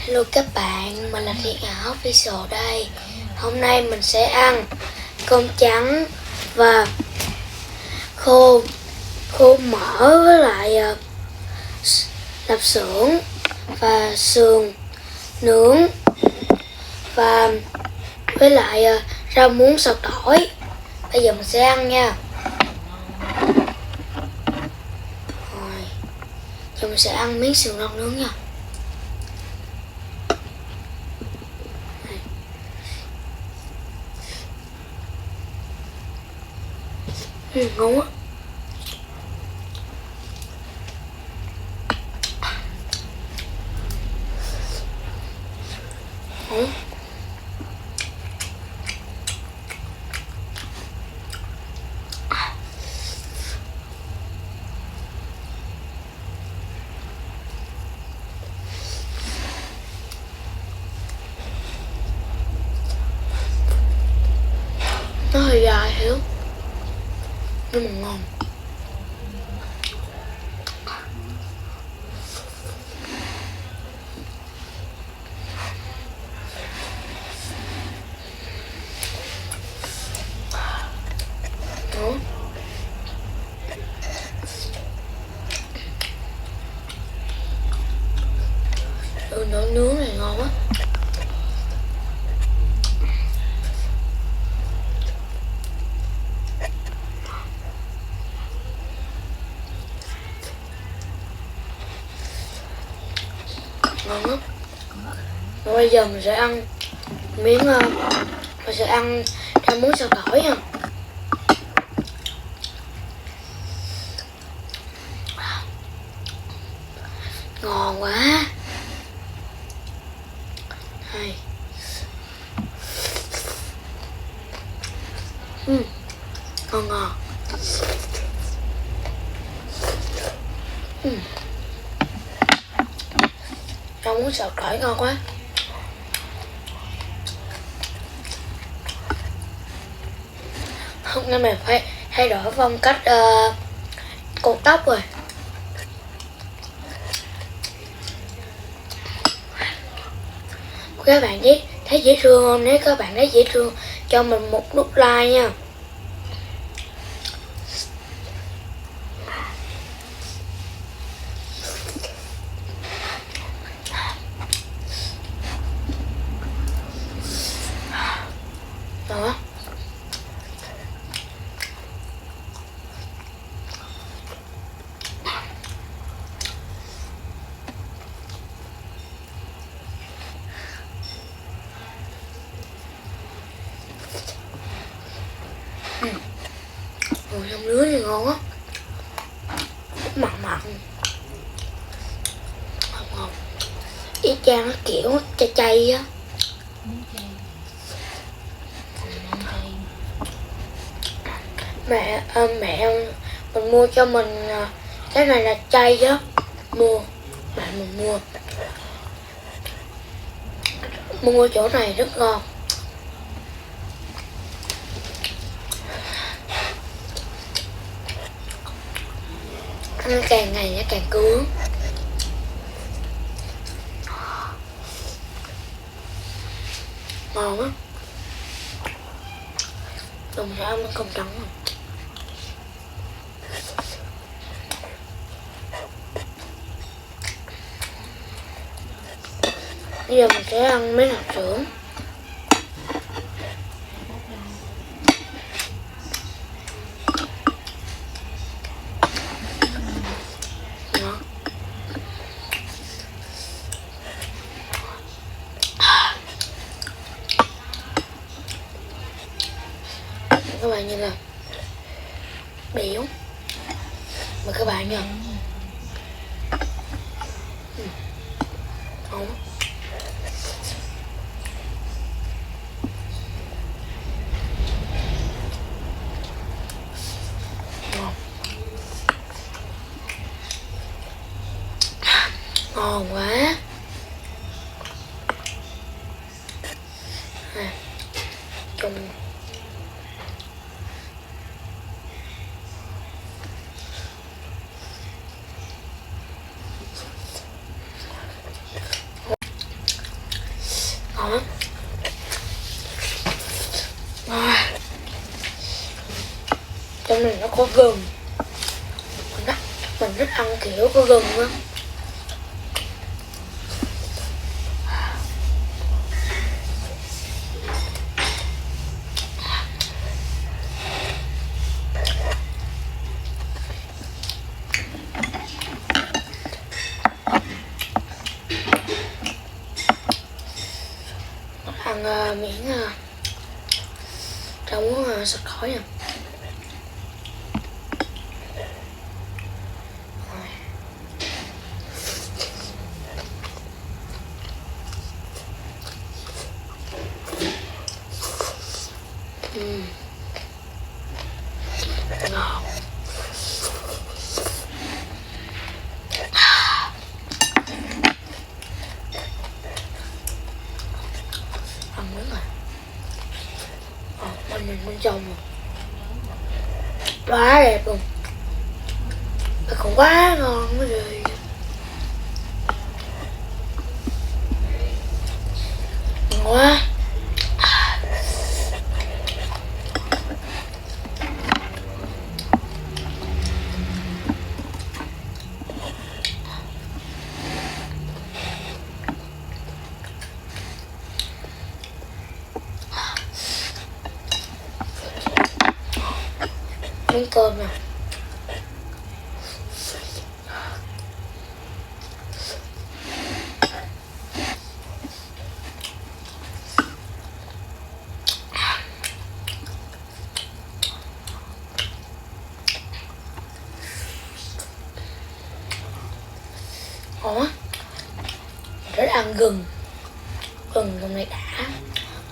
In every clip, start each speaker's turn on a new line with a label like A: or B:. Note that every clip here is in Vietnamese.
A: Hello các bạn, mình là Thiên Ảo Official đây. Hôm nay mình sẽ ăn cơm trắng và khô mỡ với lại lạp xưởng và sườn nướng và với lại rau muống xào tỏi. Bây giờ mình sẽ ăn nha. Rồi, giờ mình sẽ ăn miếng sườn non nướng nha. Ngon quá. Nó hơi dài hiểu nhưng mà ngon. Đó. Nó nướng này ngon quá. Ngon lắm. Và bây giờ mình sẽ ăn miếng mình sẽ ăn rau muống xào tỏi nha. Ngon quá. Đây. Ngon ngon. Rau muống xào tỏi ngon quá. Hôm nay mình phải thay đổi phong cách cột tóc rồi. Các bạn thấy dễ thương không? Nếu các bạn thấy dễ thương cho mình một nút like nha. Đó. Rau nướng thì ngon á. Mặn ngon. Ít chan nó kiểu chay á. Mẹ mình mua cho mình cái này là chay á. Mẹ mình mua chỗ này rất ngon. Ăn càng ngày nó càng cứng. Ngon á. Rồi mình sẽ ăn miếng cơm trắng rồi. Bây giờ mình sẽ ăn miếng lạp xưởng. Các bạn nhìn là béo. Mời các bạn nha. Ngon. Ngon quá. Chung ngon lắm. Trong này nó có gừng. Mình thích ăn kiểu có gừng á. Ăn miếng rau muống sạch khói nha. Ngon. Ăn miếng rồi. Bên trong rồi. Quá đẹp luôn. Mà còn quá ngon quá rồi. Ngon quá. Miếng cơm nè. Ngon quá. Rất ăn gừng. Gừng trong này đã.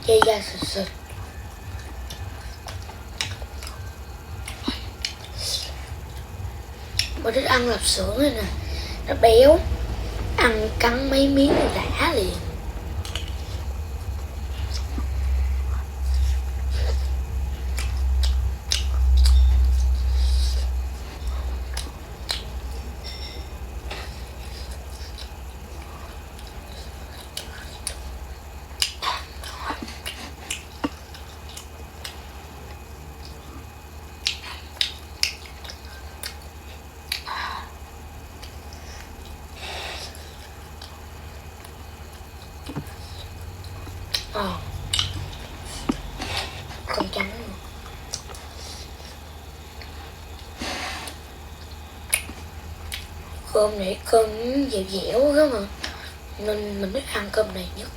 A: Dây da sụt sụt. Mình thích ăn lạp xưởng này nè. Nó béo. Ăn cắn mấy miếng là đã liền. Cơm trắng luôn. Cơm này cơm dẻo dẻo đó mà, nên mình thích ăn cơm này nhất.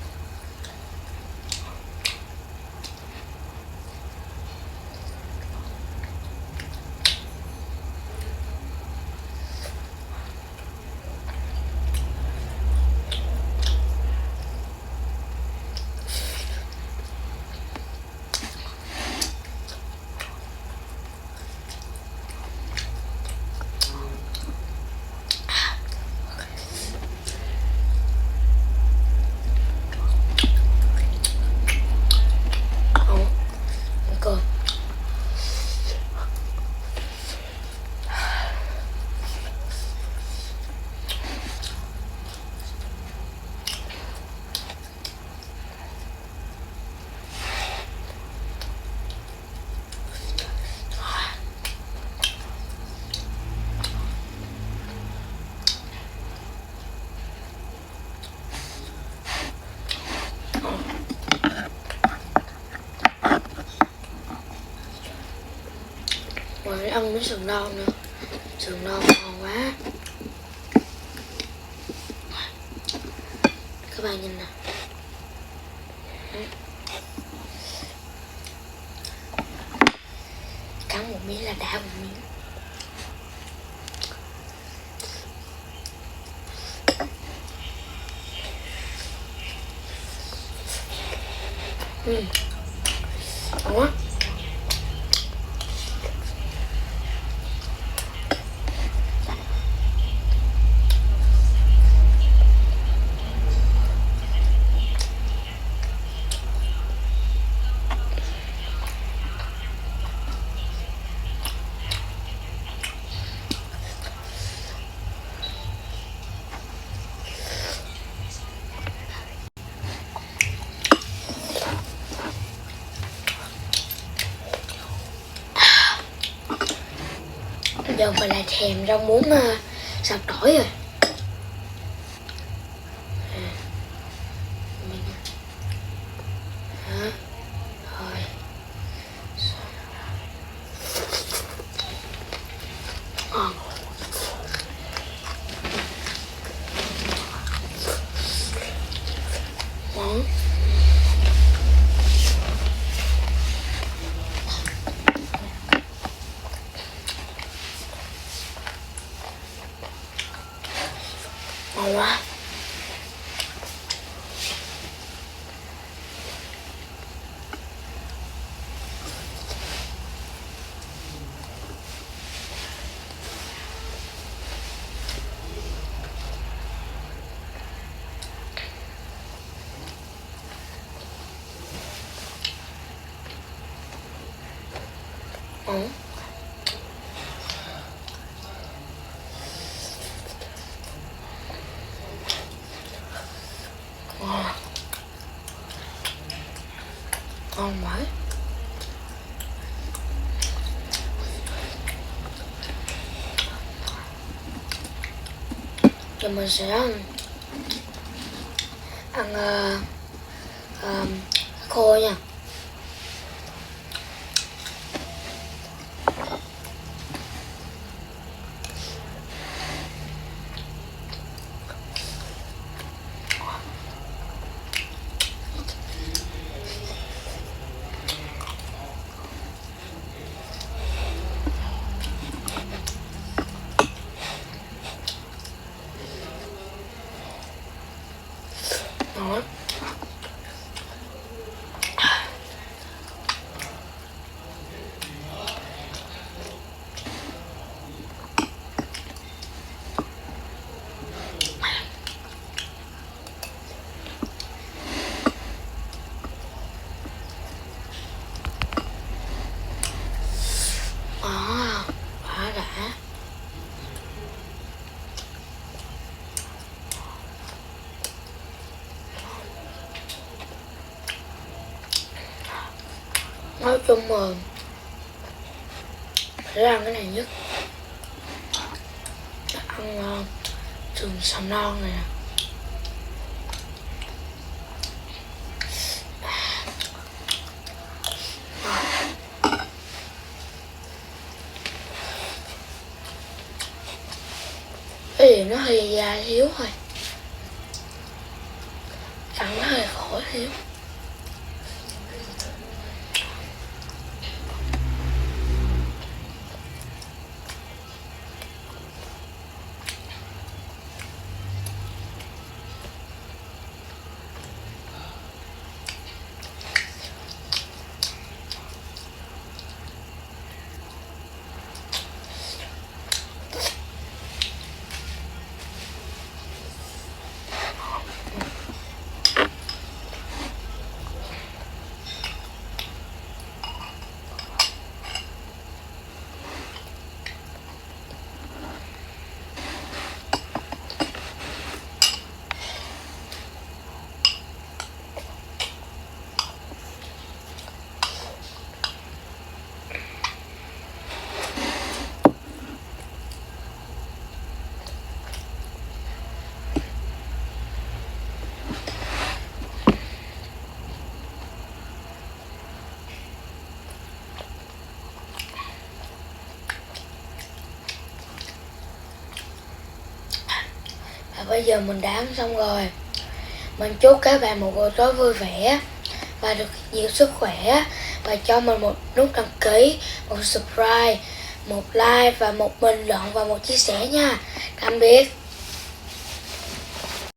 A: Rồi ăn miếng sườn non nữa. Sườn non ngon quá. Các bạn nhìn nè. Cắn một miếng là đã một miếng. Ngon quá. giờ mình lại thèm rau muống sặc tỏi rồi. Rồi. Ngon. Ngon. Ngon quá. Ngon. Ngon quá. Giờ mình sẽ ăn khô nha. Ngon. Quá đã. Nói chung là phải ăn cái này nhất. Ăn sườn xào non này nè. Cái gì nó hơi dai xíu thôi, cắn nó hơi khổ xíu. Và bây giờ mình đã ăn xong rồi. Mình chúc các bạn một buổi tối vui vẻ và được nhiều sức khỏe. Và cho mình một nút đăng ký, một subscribe, một like và một bình luận và một chia sẻ nha. Tạm biệt.